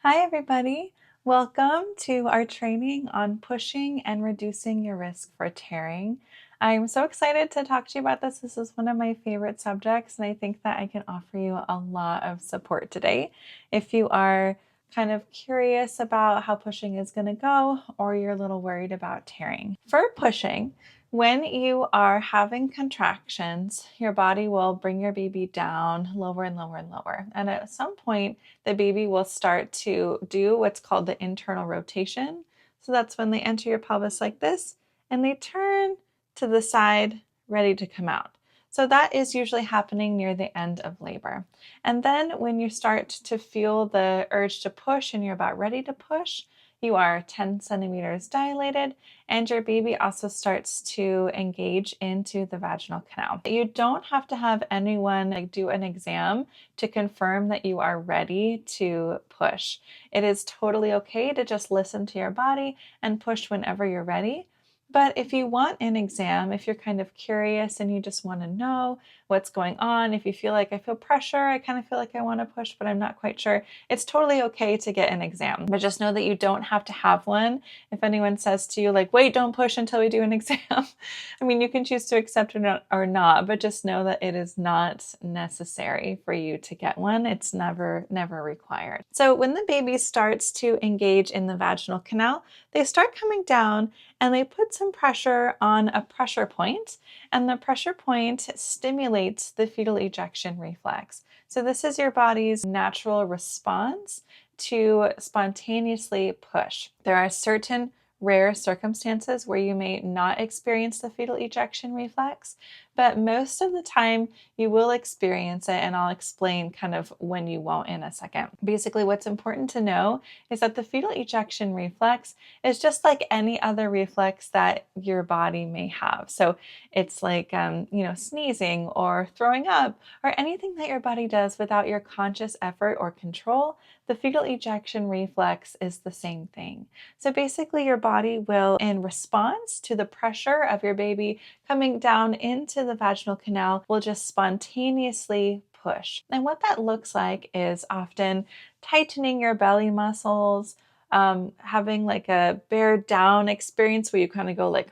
Hi, everybody. Welcome to our training on pushing and reducing your risk for tearing. I'm so excited to talk to you about this. This is one of my favorite subjects, and I think that I can offer you a lot of support today. If you are kind of curious about how pushing is going to go, or you're a little worried about tearing. For pushing, when you are having contractions, your body will bring your baby down lower and lower and lower. And at some point, the baby will start to do what's called the internal rotation. So that's when they enter your pelvis like this and they turn to the side, ready to come out. So that is usually happening near the end of labor. And then when you start to feel the urge to push and you're about ready to push, you are 10 centimeters dilated, and your baby also starts to engage into the vaginal canal. You don't have to have anyone do an exam to confirm that you are ready to push. It is totally okay to just listen to your body and push whenever you're ready. But if you want an exam, if you're kind of curious and you just want to know what's going on, if you feel like I feel pressure, I kind of feel like I want to push, but I'm not quite sure, it's totally okay to get an exam. But just know that you don't have to have one. If anyone says to you, like, wait, don't push until we do an exam, I mean, you can choose to accept it or not, but just know that it is not necessary for you to get one. It's never required. So when the baby starts to engage in the vaginal canal, they start coming down and they put some pressure on a pressure point, and the pressure point stimulates the fetal ejection reflex. So this is your body's natural response to spontaneously push. There are certain rare circumstances where you may not experience the fetal ejection reflex, but most of the time you will experience it, and I'll explain kind of when you won't in a second. Basically, what's important to know is that the fetal ejection reflex is just like any other reflex that your body may have. So it's like, sneezing or throwing up or anything that your body does without your conscious effort or control. The fetal ejection reflex is the same thing. So basically, your body will, in response to the pressure of your baby coming down into the vaginal canal, will just spontaneously push. And what that looks like is often tightening your belly muscles, having like a bear down experience where you kind of go like,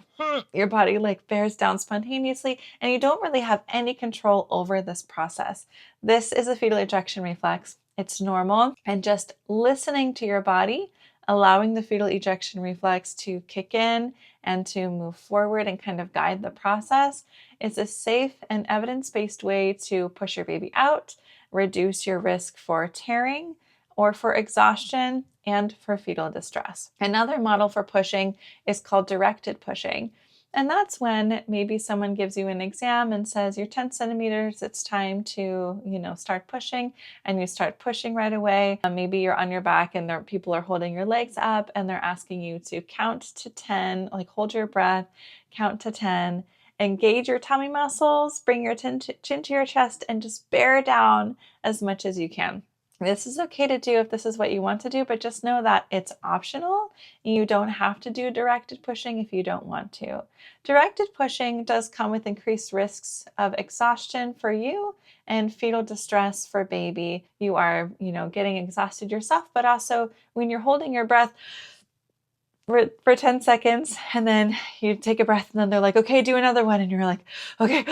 your body like bears down spontaneously, and you don't really have any control over this process. This is a fetal ejection reflex. It's normal, and just listening to your body, allowing the fetal ejection reflex to kick in and to move forward and kind of guide the process is a safe and evidence-based way to push your baby out, reduce your risk for tearing or for exhaustion and for fetal distress. Another model for pushing is called directed pushing. And that's when maybe someone gives you an exam and says, you're 10 centimeters, it's time to, start pushing, and you start pushing right away. Maybe you're on your back and people are holding your legs up and they're asking you to count to 10, like hold your breath, count to 10, engage your tummy muscles, bring your chin to your chest, and just bear down as much as you can. This is okay to do if this is what you want to do, but just know that it's optional. You don't have to do directed pushing if you don't want to. Directed pushing does come with increased risks of exhaustion for you and fetal distress for baby. You are, getting exhausted yourself, but also when you're holding your breath for 10 seconds, and then you take a breath, and then they're like, okay, do another one. And you're like, okay,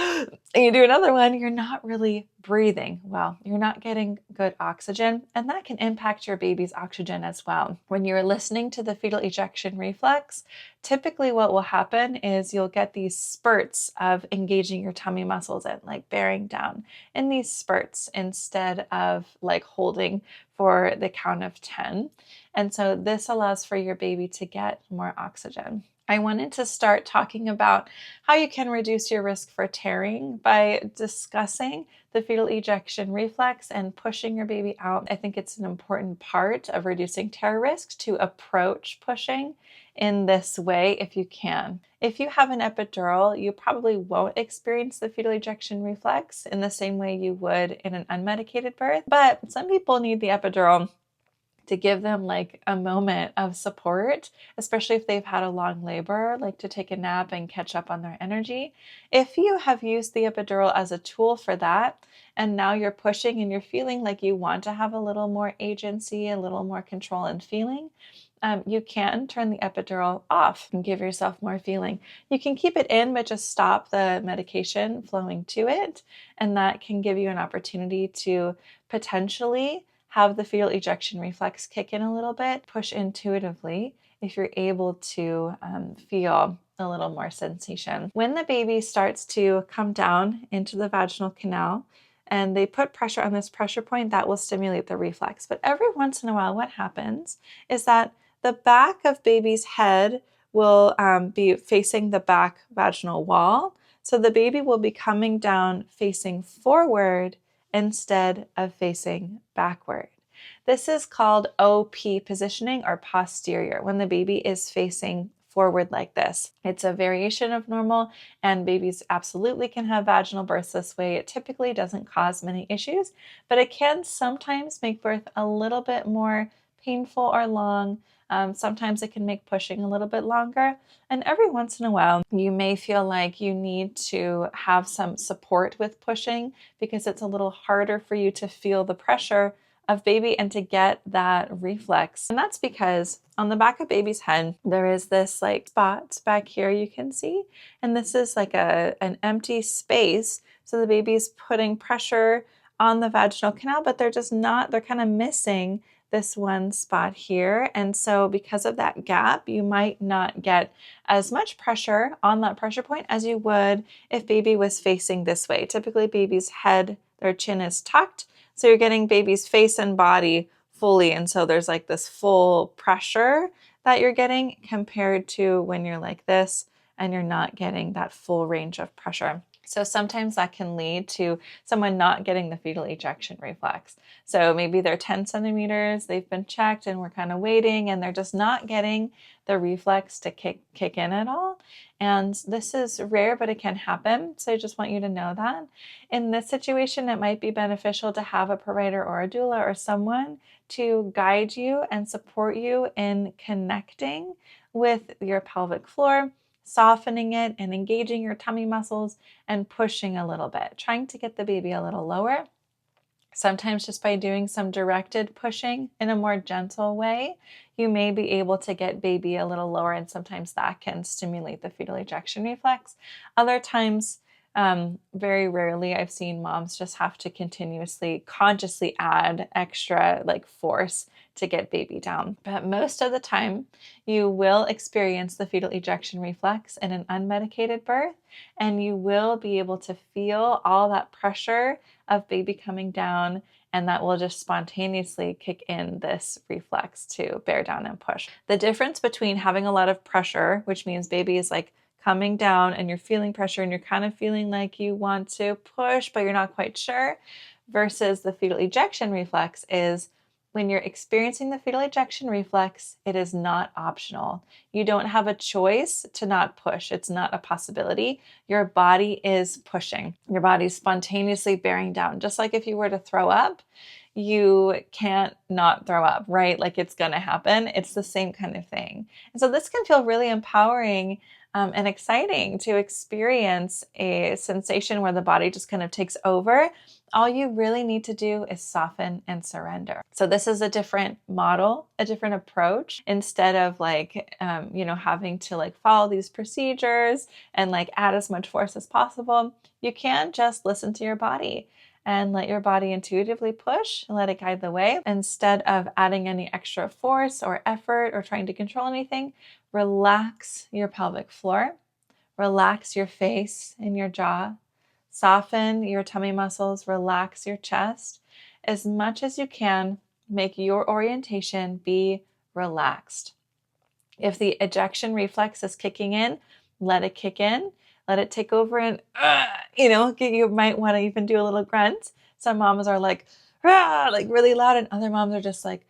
and you do another one. You're not really breathing well. You're not getting good oxygen, and that can impact your baby's oxygen as well. When you're listening to the fetal ejection reflex, typically what will happen is you'll get these spurts of engaging your tummy muscles and like bearing down in these spurts instead of like holding for the count of 10. And so this allows for your baby to get more oxygen. I wanted to start talking about how you can reduce your risk for tearing by discussing the fetal ejection reflex and pushing your baby out. I think it's an important part of reducing tear risk to approach pushing in this way if you can. If you have an epidural, you probably won't experience the fetal ejection reflex in the same way you would in an unmedicated birth, but some people need the epidural to give them like a moment of support, especially if they've had a long labor, like to take a nap and catch up on their energy. If you have used the epidural as a tool for that, and now you're pushing and you're feeling like you want to have a little more agency, a little more control and feeling, you can turn the epidural off and give yourself more feeling. You can keep it in, but just stop the medication flowing to it. And that can give you an opportunity to potentially have the fetal ejection reflex kick in a little bit, push intuitively if you're able to feel a little more sensation. When the baby starts to come down into the vaginal canal and they put pressure on this pressure point, that will stimulate the reflex. But every once in a while, what happens is that the back of baby's head will be facing the back vaginal wall. So the baby will be coming down facing forward instead of facing backward. This is called OP positioning, or posterior, when the baby is facing forward like this. It's a variation of normal, and babies absolutely can have vaginal births this way. It typically doesn't cause many issues, but it can sometimes make birth a little bit more painful or long. Sometimes it can make pushing a little bit longer. And every once in a while, you may feel like you need to have some support with pushing because it's a little harder for you to feel the pressure of baby and to get that reflex. And that's because on the back of baby's head, there is this like spot back here you can see. And this is like an empty space. So the baby's putting pressure on the vaginal canal, but they're kind of missing this one spot here. And so because of that gap, you might not get as much pressure on that pressure point as you would if baby was facing this way. Typically baby's head, their chin is tucked. So you're getting baby's face and body fully. And so there's like this full pressure that you're getting compared to when you're like this and you're not getting that full range of pressure. So sometimes that can lead to someone not getting the fetal ejection reflex. So maybe they're 10 centimeters, they've been checked and we're kind of waiting and they're just not getting the reflex to kick in at all. And this is rare, but it can happen. So I just want you to know that. In this situation, it might be beneficial to have a provider or a doula or someone to guide you and support you in connecting with your pelvic floor, softening it and engaging your tummy muscles and pushing a little bit, trying to get the baby a little lower. Sometimes just by doing some directed pushing in a more gentle way, you may be able to get baby a little lower, and sometimes that can stimulate the fetal ejection reflex. Other times, very rarely, I've seen moms just have to continuously, consciously add extra like force to get baby down. But most of the time, you will experience the fetal ejection reflex in an unmedicated birth, and you will be able to feel all that pressure of baby coming down, and that will just spontaneously kick in this reflex to bear down and push. The difference between having a lot of pressure, which means baby is like coming down and you're feeling pressure and you're kind of feeling like you want to push, but you're not quite sure, versus the fetal ejection reflex is when you're experiencing the fetal ejection reflex, it is not optional. You don't have a choice to not push. It's not a possibility. Your body is pushing. Your body's spontaneously bearing down. Just like if you were to throw up, you can't not throw up, right? Like it's going to happen. It's the same kind of thing. And so this can feel really empowering and exciting to experience a sensation where the body just kind of takes over. All you really need to do is soften and surrender. So this is a different model, a different approach. Instead of like, having to like follow these procedures and like add as much force as possible, you can just listen to your body and let your body intuitively push and let it guide the way. Instead of adding any extra force or effort or trying to control anything, relax your pelvic floor, relax your face and your jaw, soften your tummy muscles, relax your chest. As much as you can, make your orientation be relaxed. If the ejection reflex is kicking in, let it kick in. Let it take over and, you might want to even do a little grunt. Some moms are like, "Rah," like really loud, and other moms are just like,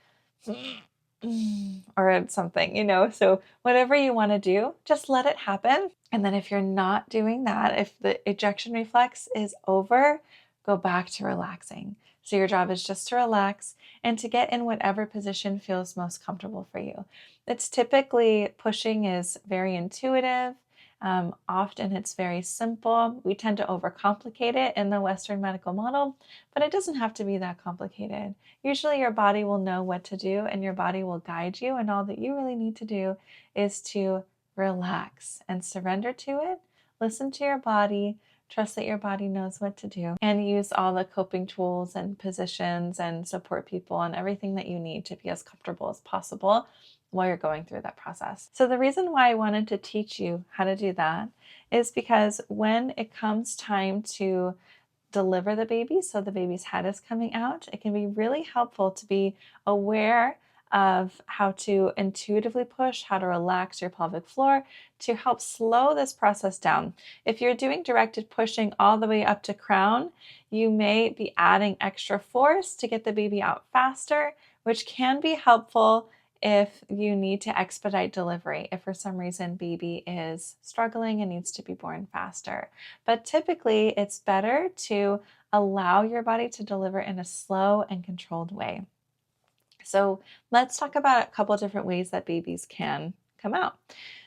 or something. So whatever you want to do, just let it happen. And then if you're not doing that, if the ejection reflex is over, go back to relaxing. So your job is just to relax and to get in whatever position feels most comfortable for you. It's typically pushing is very intuitive. Often it's very simple. We tend to overcomplicate it in the Western medical model, but it doesn't have to be that complicated. Usually your body will know what to do and your body will guide you, and all that you really need to do is to relax and surrender to it. Listen to your body, trust that your body knows what to do, and use all the coping tools and positions and support people and everything that you need to be as comfortable as possible while you're going through that process. So the reason why I wanted to teach you how to do that is because when it comes time to deliver the baby, so the baby's head is coming out, it can be really helpful to be aware of how to intuitively push, how to relax your pelvic floor to help slow this process down. If you're doing directed pushing all the way up to crown, you may be adding extra force to get the baby out faster, which can be helpful if you need to expedite delivery, if for some reason baby is struggling and needs to be born faster. But typically it's better to allow your body to deliver in a slow and controlled way. So let's talk about a couple different ways that babies can come out.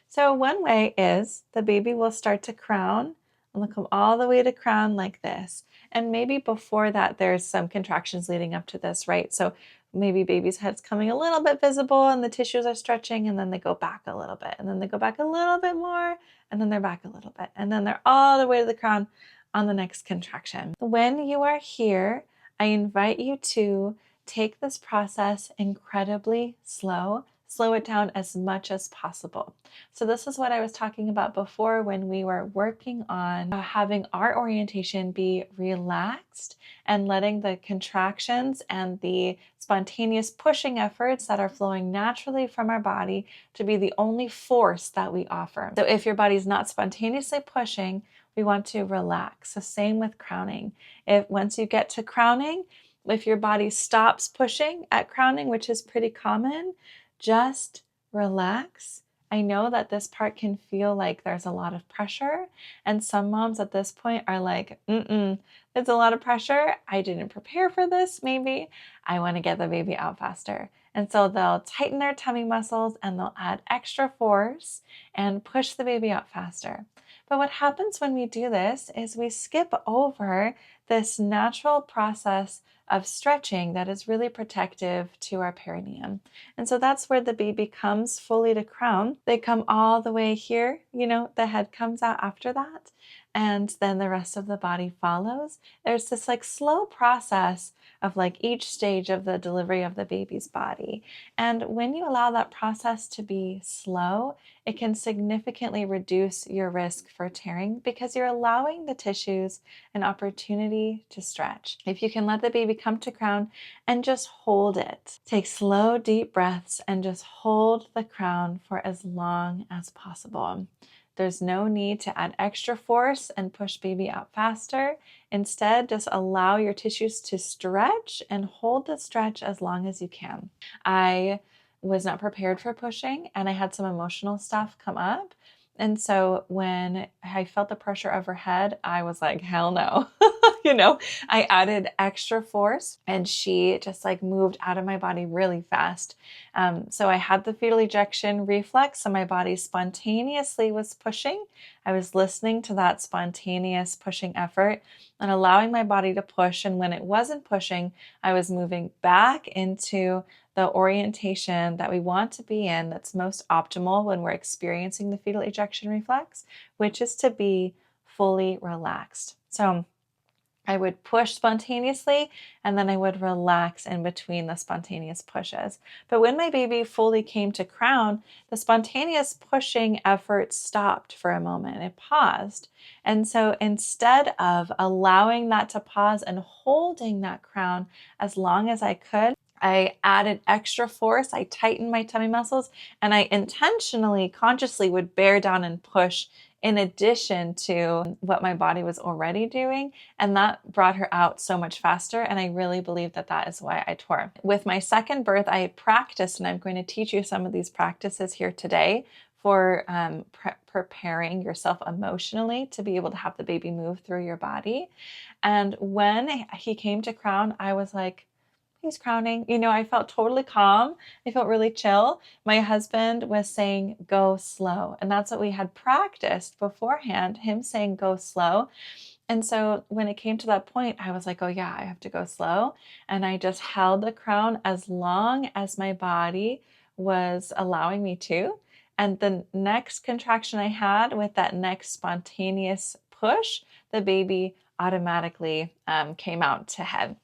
So one way is the baby will start to crown and they'll come all the way to crown like this. And maybe before that, there's some contractions leading up to this, right? So maybe baby's head's coming a little bit visible and the tissues are stretching, and then they go back a little bit, and then they go back a little bit more, and then they're back a little bit, and then they're all the way to the crown on the next contraction. When you are here, I invite you to take this process incredibly slow. Slow it down as much as possible. So this is what I was talking about before when we were working on having our orientation be relaxed and letting the contractions and the spontaneous pushing efforts that are flowing naturally from our body to be the only force that we offer. So if your body's not spontaneously pushing, we want to relax. So same with crowning. If once you get to crowning, if your body stops pushing at crowning, which is pretty common, just relax. I know that this part can feel like there's a lot of pressure, and some moms at this point are like, there's a lot of pressure. I didn't prepare for this, maybe. I want to get the baby out faster. And so they'll tighten their tummy muscles and they'll add extra force and push the baby out faster. But what happens when we do this is we skip over this natural process of stretching that is really protective to our perineum. And so that's where the baby comes fully to crown. They come all the way here, the head comes out after that, and then the rest of the body follows. There's this slow process of each stage of the delivery of the baby's body. And when you allow that process to be slow, it can significantly reduce your risk for tearing because you're allowing the tissues an opportunity to stretch. If you can let the baby come to crown and just hold it. Take slow, deep breaths and just hold the crown for as long as possible. There's no need to add extra force and push baby out faster. Instead, just allow your tissues to stretch and hold the stretch as long as you can. I was not prepared for pushing and I had some emotional stuff come up. And so when I felt the pressure overhead, I was like, hell no. I added extra force and she just moved out of my body really fast. So I had the fetal ejection reflex, so my body spontaneously was pushing. I was listening to that spontaneous pushing effort and allowing my body to push. And when it wasn't pushing, I was moving back into the orientation that we want to be in that's most optimal when we're experiencing the fetal ejection reflex, which is to be fully relaxed. So I would push spontaneously and then I would relax in between the spontaneous pushes. But when my baby fully came to crown, the spontaneous pushing effort stopped for a moment. It paused. And so instead of allowing that to pause and holding that crown as long as I could, I added extra force. I tightened my tummy muscles and I intentionally, consciously would bear down and push in addition to what my body was already doing. And that brought her out so much faster. And I really believe that that is why I tore. With my second birth, I practiced, and I'm going to teach you some of these practices here today for preparing yourself emotionally to be able to have the baby move through your body. And when he came to crown, I was like, he's crowning. I felt totally calm. I felt really chill. My husband was saying, go slow. And that's what we had practiced beforehand, him saying, go slow. And so when it came to that point, I was like, oh yeah, I have to go slow. And I just held the crown as long as my body was allowing me to. And the next contraction I had with that next spontaneous push, the baby automatically came out to head.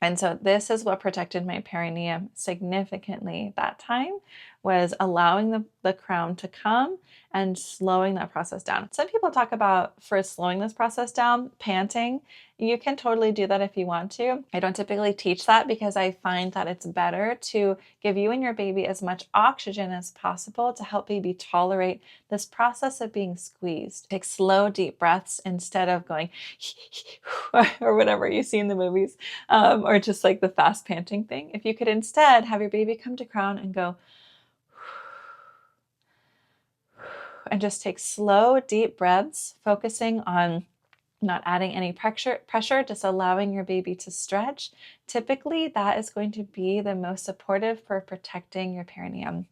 And so this is what protected my perineum significantly that time, was allowing the crown to come and slowing that process down. Some people talk about, for slowing this process down, panting. You can totally do that if you want to. I don't typically teach that because I find that it's better to give you and your baby as much oxygen as possible to help baby tolerate this process of being squeezed. Take slow, deep breaths instead of going or whatever you see in the movies, or just like the fast panting thing. If you could instead have your baby come to crown and go, and just take slow, deep breaths, focusing on not adding any pressure, just allowing your baby to stretch. Typically, that is going to be the most supportive for protecting your perineum.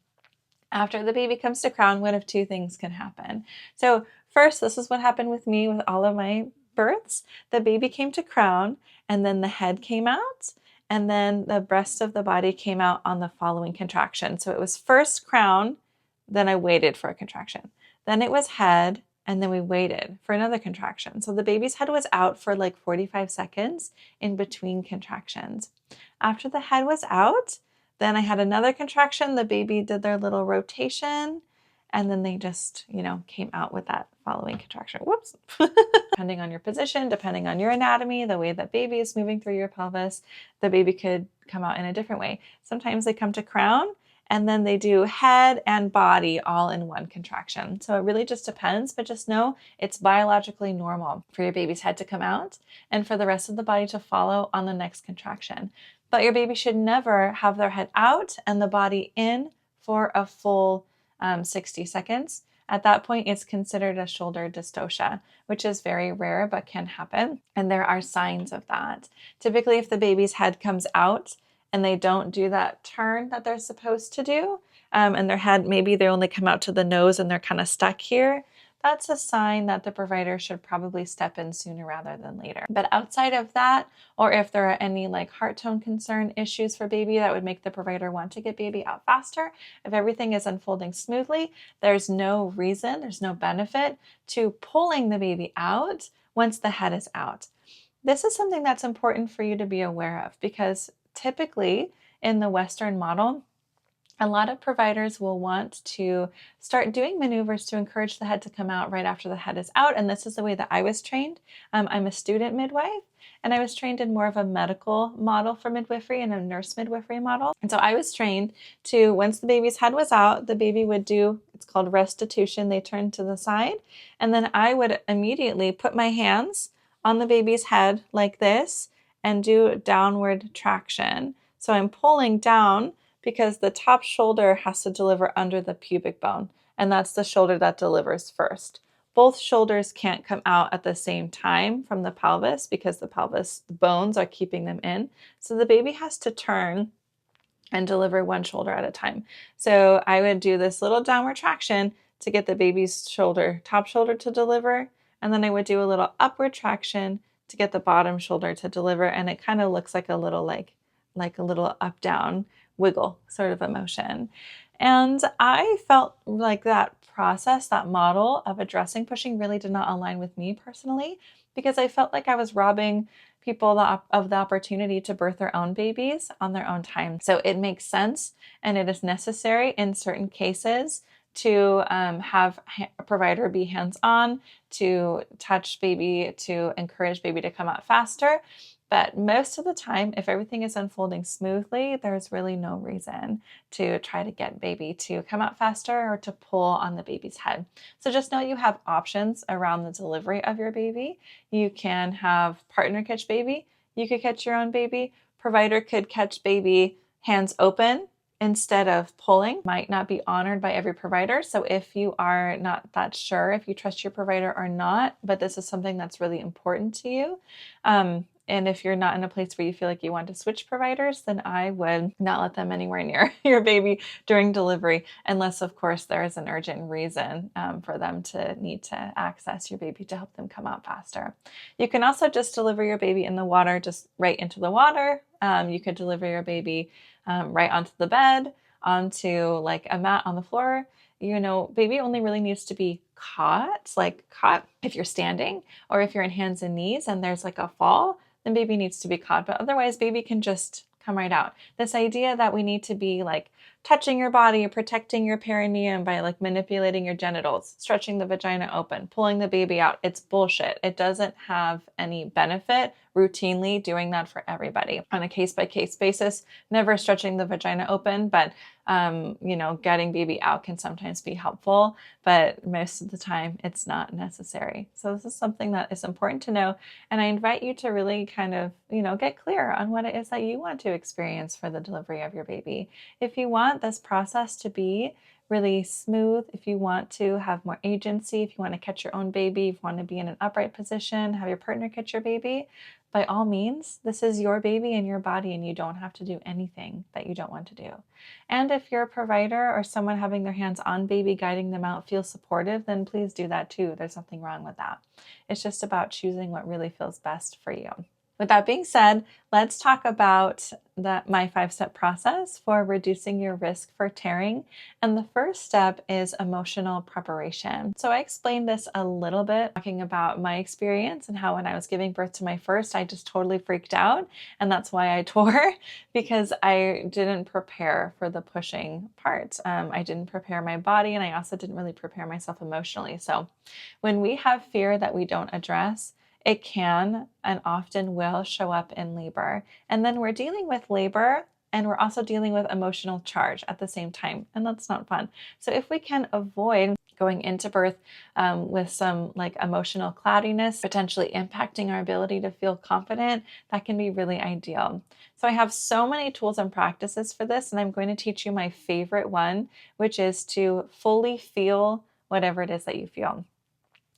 After the baby comes to crown, one of two things can happen. So first, this is what happened with me with all of my births. The baby came to crown, and then the head came out, and then the rest of the body came out on the following contraction. So it was first crown, then I waited for a contraction. Then it was head, and then we waited for another contraction. So the baby's head was out for like 45 seconds in between contractions. After the head was out, then I had another contraction. The baby did their little rotation, and then they just, came out with that following contraction. Whoops. Depending on your position, depending on your anatomy, the way that baby is moving through your pelvis, the baby could come out in a different way. Sometimes they come to crown, and then they do head and body all in one contraction. So it really just depends, but just know it's biologically normal for your baby's head to come out and for the rest of the body to follow on the next contraction. But your baby should never have their head out and the body in for a full 60 seconds. At that point, it's considered a shoulder dystocia, which is very rare but can happen. And there are signs of that. Typically, if the baby's head comes out and they don't do that turn that they're supposed to do, and their head, maybe they only come out to the nose and they're kind of stuck here, that's a sign that the provider should probably step in sooner rather than later. But outside of that, or if there are any like heart tone concern issues for baby that would make the provider want to get baby out faster, if everything is unfolding smoothly, there's no reason, there's no benefit to pulling the baby out once the head is out. This is something that's important for you to be aware of, because typically in the Western model, a lot of providers will want to start doing maneuvers to encourage the head to come out right after the head is out. And this is the way that I was trained. I'm a student midwife, and I was trained in more of a medical model for midwifery and a nurse midwifery model. And so I was trained to, once the baby's head was out, the baby would do, it's called restitution. They turn to the side. And then I would immediately put my hands on the baby's head like this and do downward traction. So I'm pulling down because the top shoulder has to deliver under the pubic bone, and that's the shoulder that delivers first. Both shoulders can't come out at the same time from the pelvis because the pelvis bones are keeping them in. So the baby has to turn and deliver one shoulder at a time. So I would do this little downward traction to get the baby's shoulder, top shoulder to deliver, and then I would do a little upward traction to get the bottom shoulder to deliver, and it kind of looks like a little like a little up down wiggle sort of a motion. And I felt like that process, that model of addressing pushing, really did not align with me personally, because I felt like I was robbing people of the opportunity to birth their own babies on their own time. So it makes sense, and it is necessary in certain cases to have a provider be hands-on, to touch baby, to encourage baby to come out faster. But most of the time, if everything is unfolding smoothly, there's really no reason to try to get baby to come out faster or to pull on the baby's head. So just know you have options around the delivery of your baby. You can have partner catch baby. You could catch your own baby. Provider could catch baby hands open instead of pulling might not be honored by every provider. So if you are not that sure if you trust your provider or not, but this is something that's really important to you, and if you're not in a place where you feel like you want to switch providers, then I would not let them anywhere near your baby during delivery, unless, of course, there is an urgent reason for them to need to access your baby to help them come out faster. You can also just deliver your baby in the water, just right into the water. You could deliver your baby right onto the bed, onto like a mat on the floor. Baby only really needs to be caught if you're standing or if you're in hands and knees and there's like a fall, then baby needs to be caught. But otherwise, baby can just come right out. This idea that we need to be like touching your body or protecting your perineum by like manipulating your genitals, stretching the vagina open, pulling the baby out, it's bullshit. It doesn't have any benefit routinely doing that for everybody on a case-by-case basis, never stretching the vagina open, but getting baby out can sometimes be helpful, but most of the time it's not necessary. So this is something that is important to know. And I invite you to really kind of, get clear on what it is that you want to experience for the delivery of your baby. If you want this process to be really smooth, if you want to have more agency, if you want to catch your own baby, if you want to be in an upright position, have your partner catch your baby, by all means, this is your baby and your body, and you don't have to do anything that you don't want to do. And if your provider or someone having their hands on baby guiding them out feels supportive, then please do that too. There's nothing wrong with that. It's just about choosing what really feels best for you. With that being said, let's talk about my 5-step process for reducing your risk for tearing. And the first step is emotional preparation. So I explained this a little bit, talking about my experience and how when I was giving birth to my first, I just totally freaked out. And that's why I tore, because I didn't prepare for the pushing part. I didn't prepare my body, and I also didn't really prepare myself emotionally. So when we have fear that we don't address, it can and often will show up in labor. And then we're dealing with labor and we're also dealing with emotional charge at the same time. And that's not fun. So if we can avoid going into birth with some like emotional cloudiness, potentially impacting our ability to feel confident, that can be really ideal. So I have so many tools and practices for this, and I'm going to teach you my favorite one, which is to fully feel whatever it is that you feel.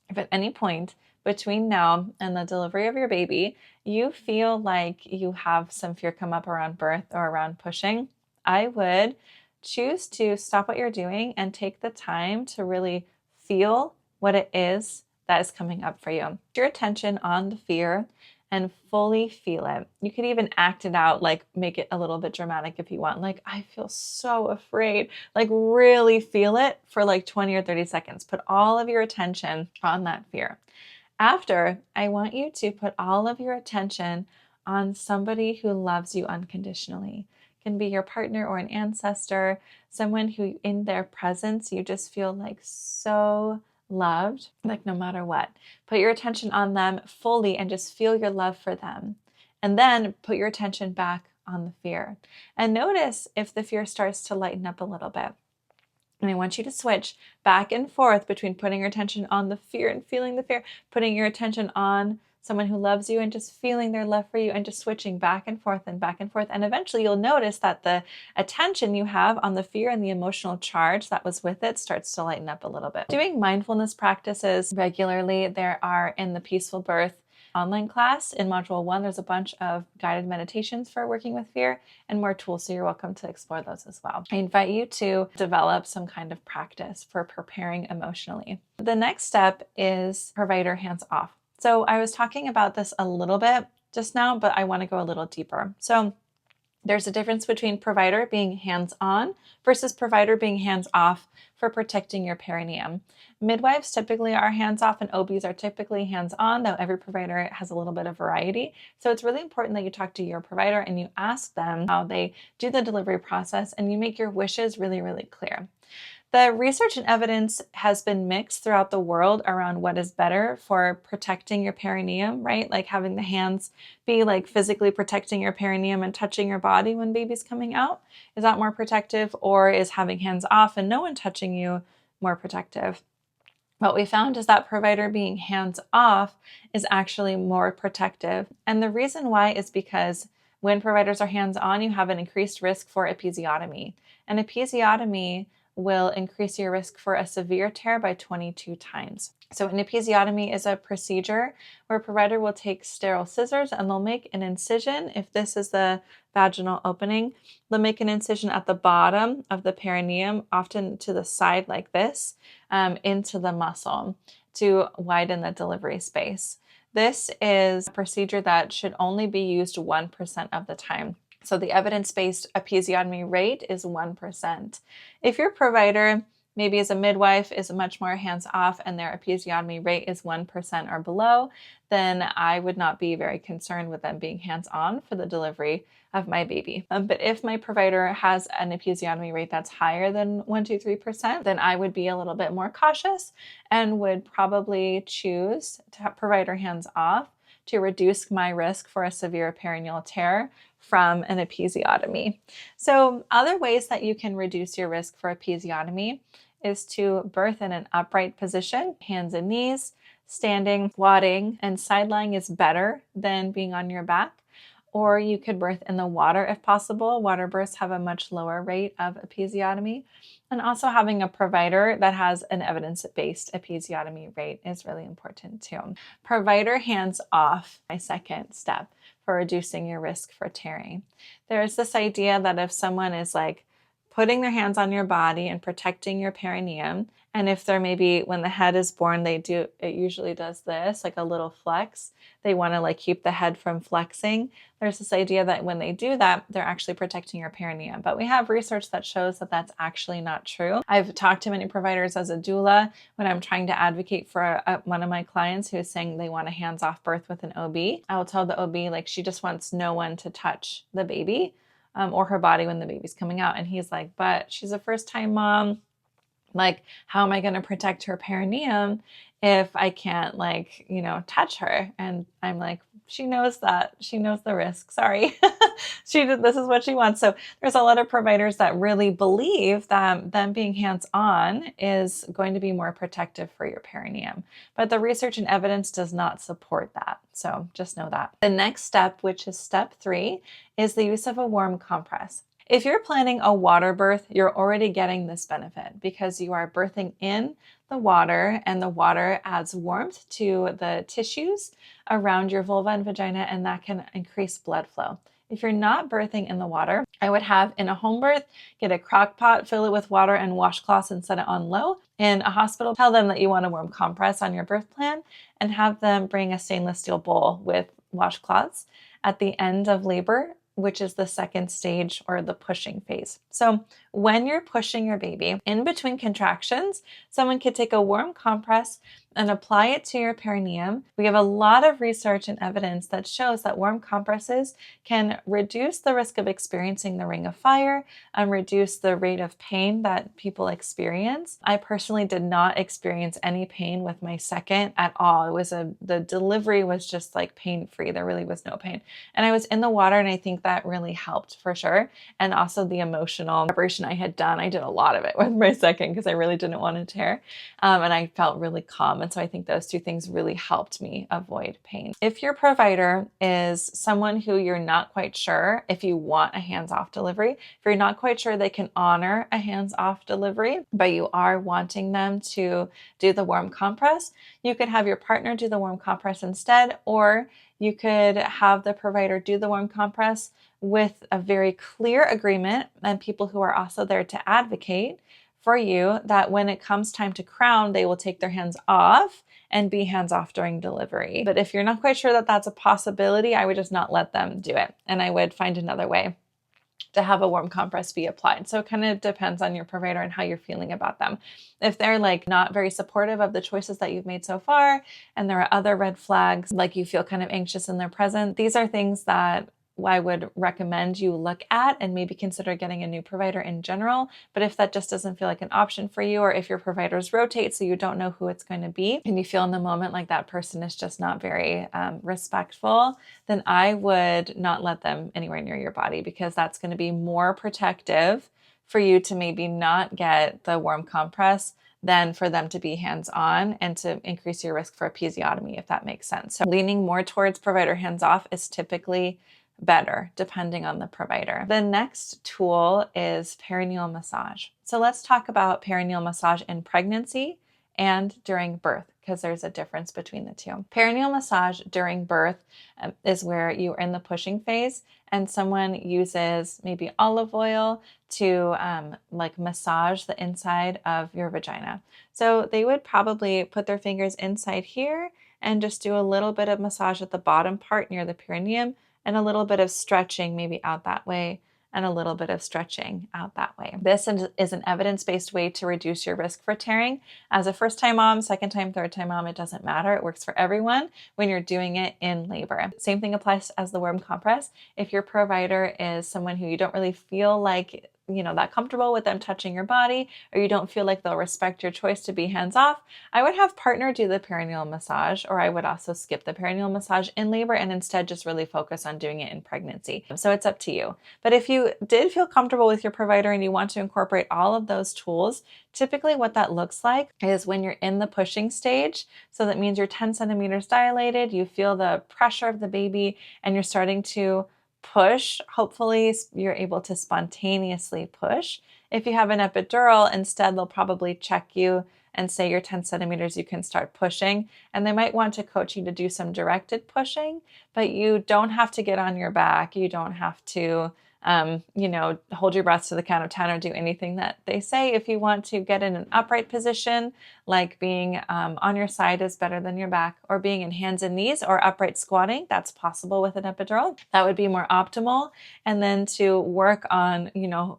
If at any point between now and the delivery of your baby, you feel like you have some fear come up around birth or around pushing, I would choose to stop what you're doing and take the time to really feel what it is that is coming up for you. Put your attention on the fear and fully feel it. You could even act it out, like make it a little bit dramatic if you want. Like, I feel so afraid. Like really feel it for like 20 or 30 seconds. Put all of your attention on that fear. After, I want you to put all of your attention on somebody who loves you unconditionally. It can be your partner or an ancestor, someone who in their presence you just feel like so loved, like no matter what. Put your attention on them fully and just feel your love for them. And then put your attention back on the fear. And notice if the fear starts to lighten up a little bit. And I want you to switch back and forth between putting your attention on the fear and feeling the fear, putting your attention on someone who loves you and just feeling their love for you, and just switching back and forth and back and forth. And eventually you'll notice that the attention you have on the fear and the emotional charge that was with it starts to lighten up a little bit. Doing mindfulness practices regularly, there are in the Peaceful Birth online class in module 1, there's a bunch of guided meditations for working with fear and more tools, so you're welcome to explore those as well. I invite you to develop some kind of practice for preparing emotionally. The next step is provider hands off. So I was talking about this a little bit just now, but I want to go a little deeper. So there's a difference between provider being hands-on versus provider being hands-off for protecting your perineum. Midwives typically are hands-off and OBs are typically hands-on, though every provider has a little bit of variety. So it's really important that you talk to your provider and you ask them how they do the delivery process, and you make your wishes really, really clear. The research and evidence has been mixed throughout the world around what is better for protecting your perineum, right? Like having the hands be like physically protecting your perineum and touching your body when baby's coming out. Is that more protective, or is having hands off and no one touching you more protective? What we found is that provider being hands off is actually more protective. And the reason why is because When providers are hands-on, you have an increased risk for episiotomy. An episiotomy will increase your risk for a severe tear by 22 times. So an episiotomy is a procedure where a provider will take sterile scissors and they'll make an incision. If this is the vaginal opening, they'll make an incision at the bottom of the perineum, often to the side like this, into the muscle to widen the delivery space. This is a procedure that should only be used 1% of the time. So the evidence-based episiotomy rate is 1%. If your provider, maybe as a midwife, is much more hands-off and their episiotomy rate is 1% or below, then I would not be very concerned with them being hands-on for the delivery of my baby. But if my provider has an episiotomy rate that's higher than 1, 2, 3%, then I would be a little bit more cautious and would probably choose to have provider hands-off to reduce my risk for a severe perineal tear from an episiotomy. So other ways that you can reduce your risk for episiotomy is to birth in an upright position, hands and knees, standing, squatting, and side lying is better than being on your back. Or you could birth in the water if possible. Water births have a much lower rate of episiotomy. And also having a provider that has an evidence-based episiotomy rate is really important too. Provider hands off, my second step for reducing your risk for tearing. There's this idea that if someone is like putting their hands on your body and protecting your perineum, and if they're maybe when the head is born, it usually does this, like a little flex. They want to like keep the head from flexing. There's this idea that when they do that, they're actually protecting your perineum. But we have research that shows that that's actually not true. I've talked to many providers as a doula when I'm trying to advocate for one of my clients who is saying they want a hands-off birth with an OB. I will tell the OB like she just wants no one to touch the baby or her body when the baby's coming out. And he's like, but she's a first-time mom. Like, how am I going to protect her perineum if I can't touch her? And I'm like, she knows that. She knows the risk. Sorry. This is what she wants. So there's a lot of providers that really believe that them being hands-on is going to be more protective for your perineum. But the research and evidence does not support that. So just know that. The next step, which is step 3, is the use of a warm compress. If you're planning a water birth, you're already getting this benefit because you are birthing in the water and the water adds warmth to the tissues around your vulva and vagina, and that can increase blood flow. If you're not birthing in the water, I would have in a home birth, get a crock pot, fill it with water and washcloths and set it on low. In a hospital, tell them that you want a warm compress on your birth plan and have them bring a stainless steel bowl with washcloths at the end of labor, which is the second stage or the pushing phase. So when you're pushing your baby, in between contractions, someone could take a warm compress and apply it to your perineum. We have a lot of research and evidence that shows that warm compresses can reduce the risk of experiencing the ring of fire and reduce the rate of pain that people experience. I personally did not experience any pain with my second at all. The delivery was just like pain-free. There really was no pain. And I was in the water and I think that really helped for sure. And also the emotional preparation I had done. I did a lot of it with my second because I really didn't want to tear. And I felt really calm. And so I think those two things really helped me avoid pain. If your provider is someone who you're not quite sure if you want a hands-off delivery, if you're not quite sure they can honor a hands-off delivery, but you are wanting them to do the warm compress, you could have your partner do the warm compress instead, or you could have the provider do the warm compress with a very clear agreement and people who are also there to advocate for you that when it comes time to crown, they will take their hands off and be hands off during delivery. But if you're not quite sure that that's a possibility, I would just not let them do it. And I would find another way to have a warm compress be applied. So it kind of depends on your provider and how you're feeling about them. If they're like not very supportive of the choices that you've made so far, and there are other red flags, like you feel kind of anxious in their presence, these are things that I would recommend you look at and maybe consider getting a new provider in general. But if that just doesn't feel like an option for you, or if your providers rotate so you don't know who it's going to be, and you feel in the moment like that person is just not very respectful, then I would not let them anywhere near your body, because that's going to be more protective for you to maybe not get the warm compress than for them to be hands-on and to increase your risk for episiotomy, if that makes sense. So leaning more towards provider hands-off is typically better depending on the provider. The next tool is perineal massage. So let's talk about perineal massage in pregnancy and during birth, because there's a difference between the two. Perineal massage during birth is where you are in the pushing phase and someone uses maybe olive oil to massage the inside of your vagina. So they would probably put their fingers inside here and just do a little bit of massage at the bottom part near the perineum and a little bit of stretching maybe out that way and a little bit of stretching out that way. This is an evidence-based way to reduce your risk for tearing. As a first-time mom, second-time, third-time mom, it doesn't matter. It works for everyone when you're doing it in labor. Same thing applies as the warm compress. If your provider is someone who you don't really feel like that comfortable with them touching your body, or you don't feel like they'll respect your choice to be hands-off, I would have partner do the perineal massage, or I would also skip the perineal massage in labor and instead just really focus on doing it in pregnancy. So it's up to you. But if you did feel comfortable with your provider and you want to incorporate all of those tools, typically what that looks like is when you're in the pushing stage. So that means you're 10 centimeters dilated, you feel the pressure of the baby, and you're starting to push. Hopefully you're able to spontaneously push. If you have an epidural, instead they'll probably check you and say you're 10 centimeters, you can start pushing. And they might want to coach you to do some directed pushing, but you don't have to get on your back. You don't have to hold your breath to the count of 10 or do anything that they say. If you want to get in an upright position, like being on your side is better than your back, or being in hands and knees or upright squatting, that's possible with an epidural. That would be more optimal. And then to work on,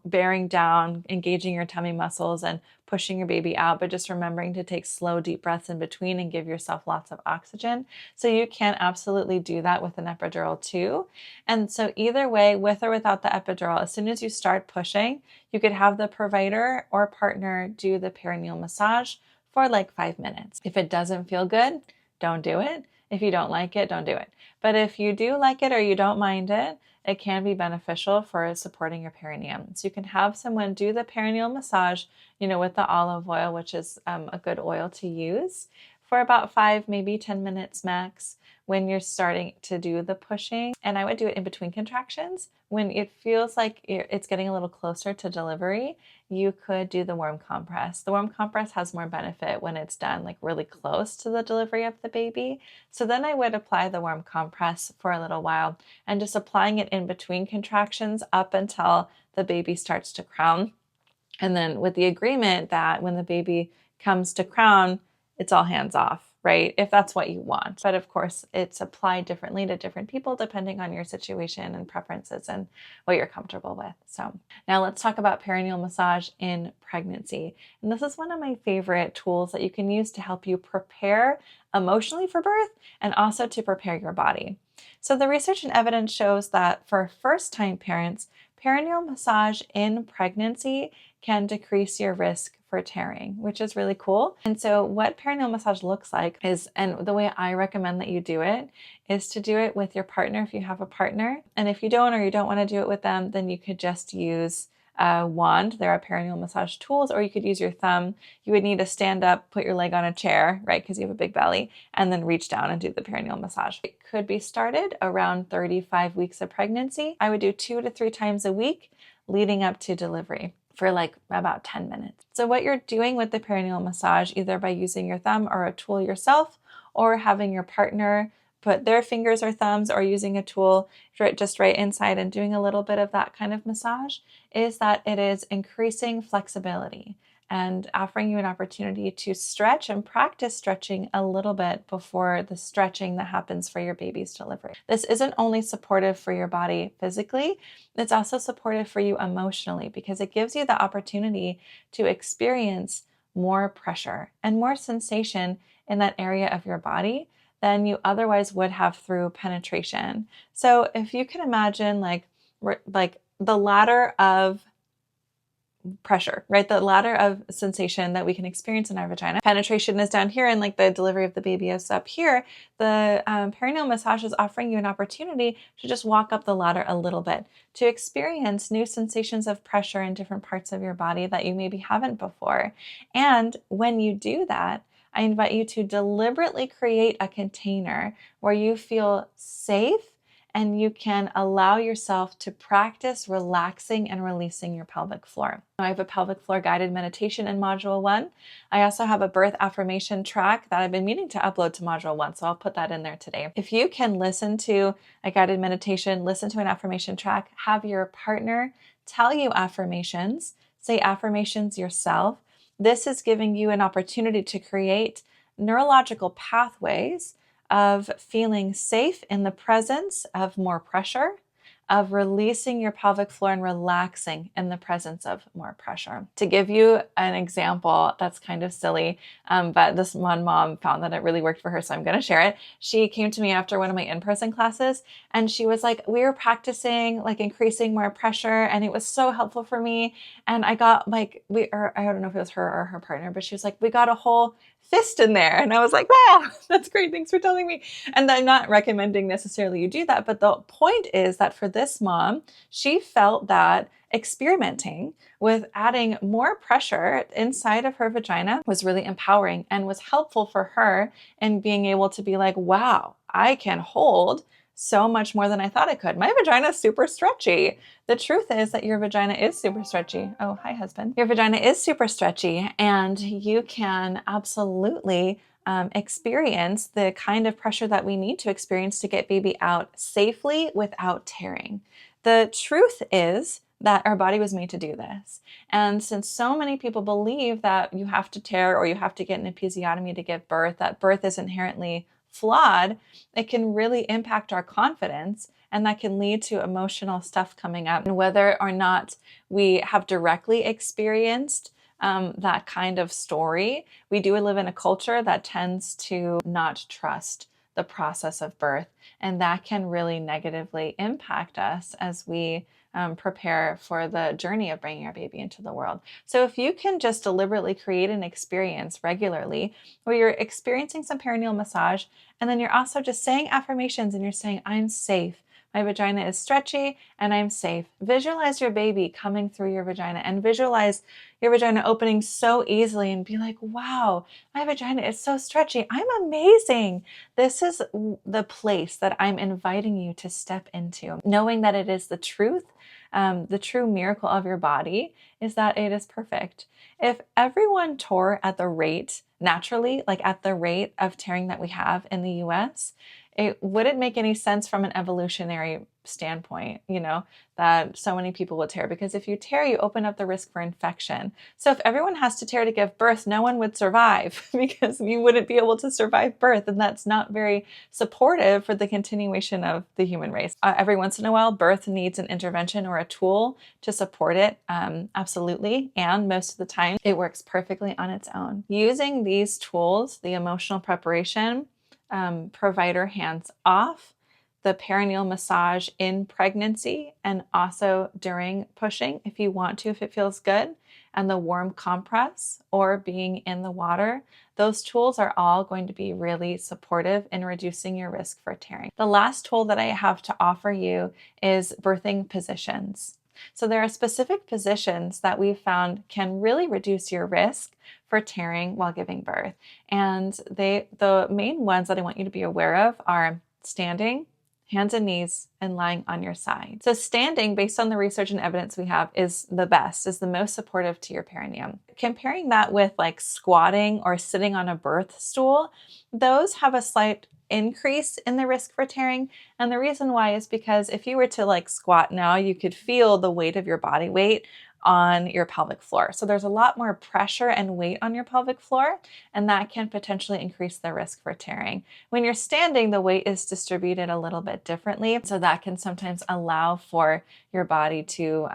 bearing down, engaging your tummy muscles and pushing your baby out, but just remembering to take slow, deep breaths in between and give yourself lots of oxygen. So you can absolutely do that with an epidural too. And so either way, with or without the epidural, as soon as you start pushing, you could have the provider or partner do the perineal massage for like 5 minutes. If it doesn't feel good, don't do it. If you don't like it, don't do it. But if you do like it or you don't mind it, it can be beneficial for supporting your perineum. So you can have someone do the perineal massage, with the olive oil, which is a good oil to use, for about 5, maybe 10 minutes max when you're starting to do the pushing. And I would do it in between contractions. When it feels like it's getting a little closer to delivery, you could do the warm compress. The warm compress has more benefit when it's done like really close to the delivery of the baby. So then I would apply the warm compress for a little while and just applying it in between contractions up until the baby starts to crown. And then with the agreement that when the baby comes to crown, it's all hands off, right? If that's what you want. But of course, it's applied differently to different people depending on your situation and preferences and what you're comfortable with. So now let's talk about perineal massage in pregnancy. And this is one of my favorite tools that you can use to help you prepare emotionally for birth and also to prepare your body. So the research and evidence shows that for first-time parents, perineal massage in pregnancy can decrease your risk for tearing, which is really cool. And so what perineal massage looks like is, and the way I recommend that you do it, is to do it with your partner if you have a partner. And if you don't, or you don't want to do it with them, then you could just use a wand. There are perineal massage tools, or you could use your thumb. You would need to stand up, put your leg on a chair, right? Because you have a big belly, and then reach down and do the perineal massage. It could be started around 35 weeks of pregnancy. I would do 2 to 3 times a week leading up to delivery for like about 10 minutes. So what you're doing with the perineal massage, either by using your thumb or a tool yourself, or having your partner put their fingers or thumbs, or using a tool just right inside and doing a little bit of that kind of massage, is that it is increasing flexibility and offering you an opportunity to stretch and practice stretching a little bit before the stretching that happens for your baby's delivery. This isn't only supportive for your body physically, it's also supportive for you emotionally, because it gives you the opportunity to experience more pressure and more sensation in that area of your body than you otherwise would have through penetration. So if you can imagine like the ladder of pressure, right? The ladder of sensation that we can experience in our vagina. Penetration is down here and like the delivery of the baby is up here. The perineal massage is offering you an opportunity to just walk up the ladder a little bit, to experience new sensations of pressure in different parts of your body that you maybe haven't before. And when you do that, I invite you to deliberately create a container where you feel safe and you can allow yourself to practice relaxing and releasing your pelvic floor. I have a pelvic floor guided meditation in Module 1. I also have a birth affirmation track that I've been meaning to upload to Module 1, so I'll put that in there today. If you can listen to a guided meditation, listen to an affirmation track, have your partner tell you affirmations, say affirmations yourself, this is giving you an opportunity to create neurological pathways of feeling safe in the presence of more pressure, of releasing your pelvic floor and relaxing in the presence of more pressure. To give you an example that's kind of silly, but this one mom found that it really worked for her, so I'm going to share it. She came to me after one of my in-person classes, and she was like, we were practicing like increasing more pressure, and it was so helpful for me. And I got like, I don't know if it was her or her partner, but she was like, we got a whole fist in there. And I was like, wow, that's great. Thanks for telling me. And I'm not recommending necessarily you do that. But the point is that for this mom, she felt that experimenting with adding more pressure inside of her vagina was really empowering and was helpful for her in being able to be like, wow, I can hold so much more than I thought I could. My vagina is super stretchy. The truth is that your vagina is super stretchy. Oh, hi, husband. Your vagina is super stretchy, and you can absolutely experience the kind of pressure that we need to experience to get baby out safely without tearing. The truth is that our body was made to do this. And since so many people believe that you have to tear or you have to get an episiotomy to give birth, that birth is inherently flawed, it can really impact our confidence, and that can lead to emotional stuff coming up. And whether or not we have directly experienced that kind of story, we do live in a culture that tends to not trust the process of birth, and that can really negatively impact us as we prepare for the journey of bringing our baby into the world. So if you can just deliberately create an experience regularly where you're experiencing some perineal massage, and then you're also just saying affirmations and you're saying, I'm safe. My vagina is stretchy and I'm safe. Visualize your baby coming through your vagina and visualize your vagina opening so easily and be like, wow, my vagina is so stretchy. I'm amazing. This is the place that I'm inviting you to step into, knowing that it is the truth. The true miracle of your body is that it is perfect. If everyone tore at the rate naturally, like at the rate of tearing that we have in the US, it wouldn't make any sense from an evolutionary standpoint, that so many people would tear, because if you tear, you open up the risk for infection. So if everyone has to tear to give birth, no one would survive because you wouldn't be able to survive birth. And that's not very supportive for the continuation of the human race. Every once in a while, birth needs an intervention or a tool to support it. Absolutely. And most of the time it works perfectly on its own. Using these tools, the emotional preparation, provider hands off, the perineal massage in pregnancy and also during pushing if you want to, if it feels good, and the warm compress or being in the water, those tools are all going to be really supportive in reducing your risk for tearing. The last tool that I have to offer you is birthing positions. So there are specific positions that we've found can really reduce your risk for tearing while giving birth. And the main ones that I want you to be aware of are standing, hands and knees, and lying on your side. So standing, based on the research and evidence we have, is the best, is the most supportive to your perineum. Comparing that with like squatting or sitting on a birth stool, those have a slight increase in the risk for tearing. And the reason why is because if you were to like squat now, you could feel the weight of your body weight on your pelvic floor. So there's a lot more pressure and weight on your pelvic floor, and that can potentially increase the risk for tearing. When you're standing, the weight is distributed a little bit differently. So that can sometimes allow for your body to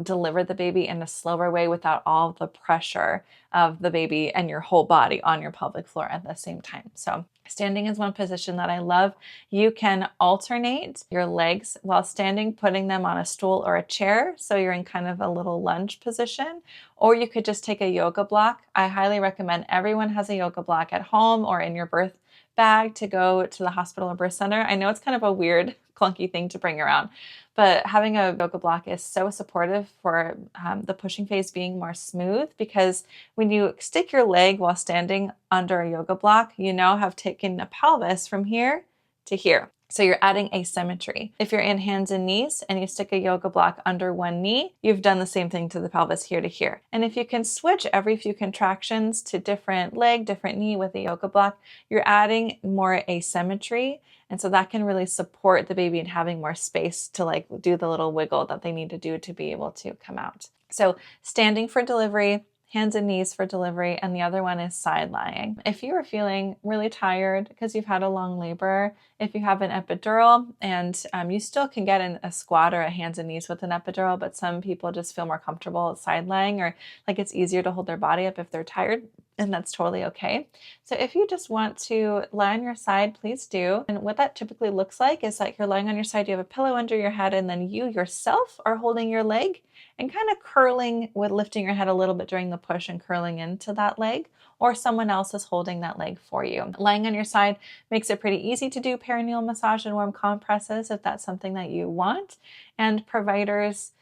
deliver the baby in a slower way without all the pressure of the baby and your whole body on your pelvic floor at the same time. So standing is one position that I love. You can alternate your legs while standing, putting them on a stool or a chair, so you're in kind of a little lunge position, or you could just take a yoga block. I highly recommend everyone has a yoga block at home or in your birth bag to go to the hospital or birth center. I know it's kind of a weird, clunky thing to bring around, but having a yoga block is so supportive for the pushing phase being more smooth, because when you stick your leg while standing under a yoga block, you now have taken a pelvis from here to here. So you're adding asymmetry. If you're in hands and knees and you stick a yoga block under one knee, you've done the same thing to the pelvis here to here. And if you can switch every few contractions to different leg, different knee with a yoga block, you're adding more asymmetry. And so that can really support the baby in having more space to like do the little wiggle that they need to do to be able to come out. So standing for delivery, hands and knees for delivery, and the other one is side lying. If you are feeling really tired because you've had a long labor, if you have an epidural, and you still can get in a squat or a hands and knees with an epidural, but some people just feel more comfortable side lying, or like it's easier to hold their body up if they're tired, and that's totally okay. So if you just want to lie on your side, please do. And what that typically looks like is like you're lying on your side, you have a pillow under your head, and then you yourself are holding your leg and kind of curling with lifting your head a little bit during the push and curling into that leg, or someone else is holding that leg for you. Lying on your side makes it pretty easy to do perineal massage and warm compresses if that's something that you want. And providers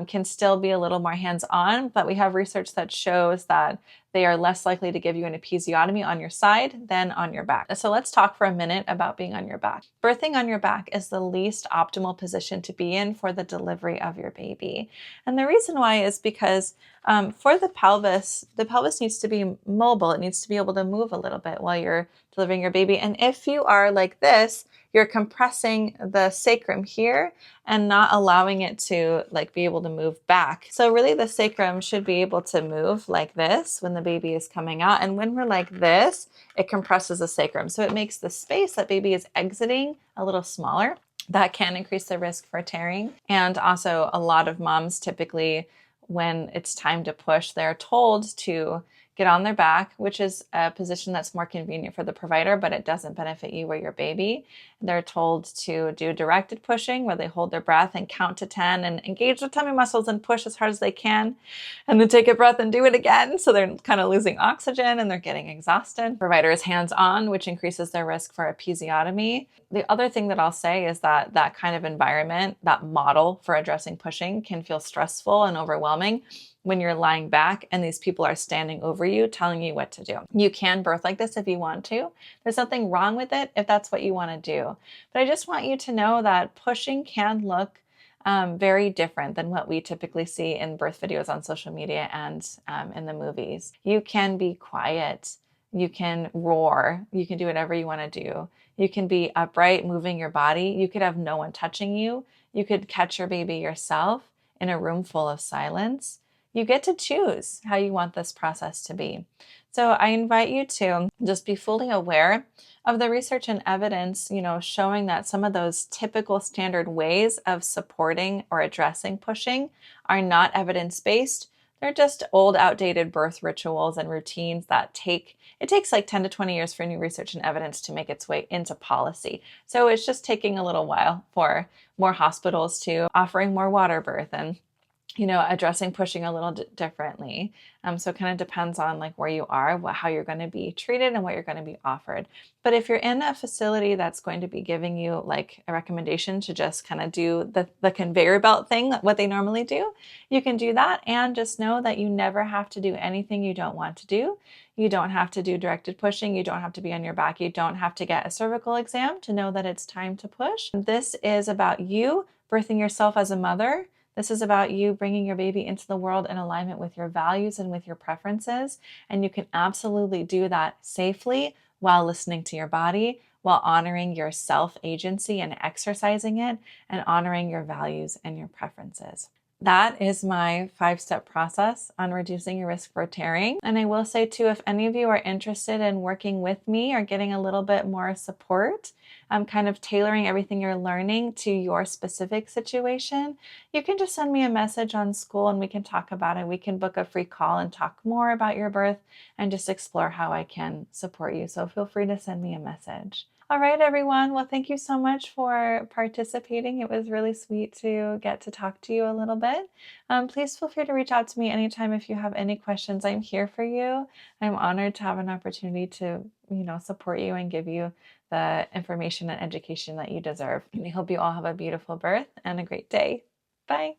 can still be a little more hands-on, but we have research that shows that they are less likely to give you an episiotomy on your side than on your back. So let's talk for a minute about being on your back. Birthing on your back is the least optimal position to be in for the delivery of your baby. And the reason why is because for the pelvis needs to be mobile. It needs to be able to move a little bit while you're delivering your baby. And if you are like this, you're compressing the sacrum here and not allowing it to like be able to move back. So really the sacrum should be able to move like this when the baby is coming out. And when we're like this, it compresses the sacrum. So it makes the space that baby is exiting a little smaller. That can increase the risk for tearing. And also a lot of moms typically, when it's time to push, they're told to get on their back, which is a position that's more convenient for the provider, but it doesn't benefit you or your baby. They're told to do directed pushing, where they hold their breath and count to 10 and engage their tummy muscles and push as hard as they can, and then take a breath and do it again. So they're kind of losing oxygen and they're getting exhausted. Provider is hands-on, which increases their risk for episiotomy. The other thing that I'll say is that that kind of environment, that model for addressing pushing, can feel stressful and overwhelming when you're lying back and these people are standing over you telling you what to do. You can birth like this if you want to. There's nothing wrong with it if that's what you want to do. But I just want you to know that pushing can look very different than what we typically see in birth videos on social media and in the movies. You can be quiet. You can roar. You can do whatever you want to do. You can be upright, moving your body. You could have no one touching you. You could catch your baby yourself in a room full of silence. You get to choose how you want this process to be. So I invite you to just be fully aware of the research and evidence, showing that some of those typical standard ways of supporting or addressing pushing are not evidence-based. They're just old, outdated birth rituals and routines that it takes like 10 to 20 years for new research and evidence to make its way into policy. So it's just taking a little while for more hospitals to offering more water birth and addressing pushing a little differently. So it kind of depends on like where you are, how you're going to be treated and what you're going to be offered. But if you're in a facility that's going to be giving you like a recommendation to just kind of do the conveyor belt thing, what they normally do, you can do that. And just know that you never have to do anything you don't want to do. You don't have to do directed pushing. You don't have to be on your back. You don't have to get a cervical exam to know that it's time to push. This is about you birthing yourself as a mother. This is about you bringing your baby into the world in alignment with your values and with your preferences. And you can absolutely do that safely while listening to your body, while honoring your self-agency and exercising it, and honoring your values and your preferences. That is my 5-step process on reducing your risk for tearing. And I will say too, if any of you are interested in working with me or getting a little bit more support, kind of tailoring everything you're learning to your specific situation, you can just send me a message on school and we can talk about it. We can book a free call and talk more about your birth and just explore how I can support you. So feel free to send me a message. All right, everyone. Well, thank you so much for participating. It was really sweet to get to talk to you a little bit. Please feel free to reach out to me anytime if you have any questions. I'm here for you. I'm honored to have an opportunity to, support you and give you the information and education that you deserve. And I hope you all have a beautiful birth and a great day. Bye.